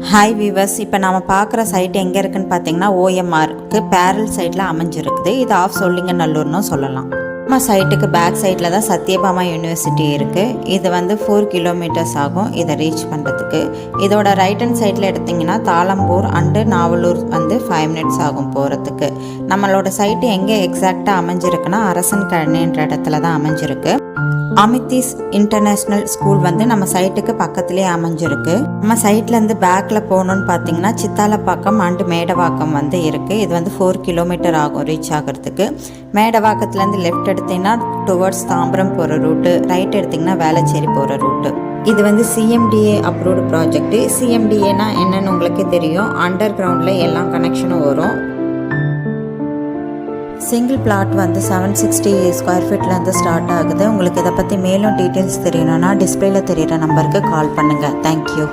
Hi viewers, இப்போ நம்ம பார்க்குற சைட் எங்கே இருக்குன்னு பார்த்தீங்கன்னா ஓஎம்ஆருக்கு பேரல் சைட்டில் அமைஞ்சிருக்குது. இது ஆஃப் சொல்லிங்கநல்லூர்னு சொல்லலாம். நம்ம சைட்டுக்கு பேக் சைடில் தான் சத்யபாமா யூனிவர்சிட்டி இருக்குது. இது 4 கிலோமீட்டர்ஸ் ஆகும் இதை ரீச் பண்ணுறதுக்கு. இதோட ரைட் ஹேண்ட் சைடில் எடுத்திங்கன்னா தாளம்பூர் அண்டு நாவலூர் 5 மினிட்ஸ் ஆகும் போகிறதுக்கு. நம்மளோட சைட்டு எங்கே எக்ஸாக்டாக அமைஞ்சிருக்குன்னா அரசன் கழனின்ற இடத்துல தான் அமைஞ்சிருக்கு. அமித்திஸ் இன்டர்நேஷ்னல் ஸ்கூல் நம்ம சைட்டுக்கு பக்கத்துலேயே அமைஞ்சிருக்கு. நம்ம சைட்லேருந்து பேக்கில் போகணுன்னு பார்த்தீங்கன்னா சித்தாலப்பாக்கம் அண்டு மேடவாக்கம் இருக்குது. இது 4 கிலோமீட்டர் ஆகும் ரீச் ஆகிறதுக்கு. மேடவாக்கத்துலேருந்து லெஃப்ட் எடுத்திங்கன்னா டுவர்ட்ஸ் தாம்பரம் போகிற ரூட்டு, ரைட் எடுத்திங்கன்னா வேளச்சேரி போகிற ரூட்டு. இது சிஎம்டிஏ அப்ரூவ்டு ப்ராஜெக்ட். சிஎம்டிஏனா என்னன்னு உங்களுக்கே தெரியும். அண்டர் கிரவுண்டில் எல்லா கனெக்ஷனும் வரும். சிங்கிள் பிளாட் 760 ஸ்கொயர் ஃபீட்லேருந்து ஸ்டார்ட் ஆகுது. உங்களுக்கு இதை பற்றி மேலும் டீட்டெயில்ஸ் தெரியணும்னா டிஸ்பிளேல தெரிகிற நம்பருக்கு கால் பண்ணுங்கள். தேங்க்யூ.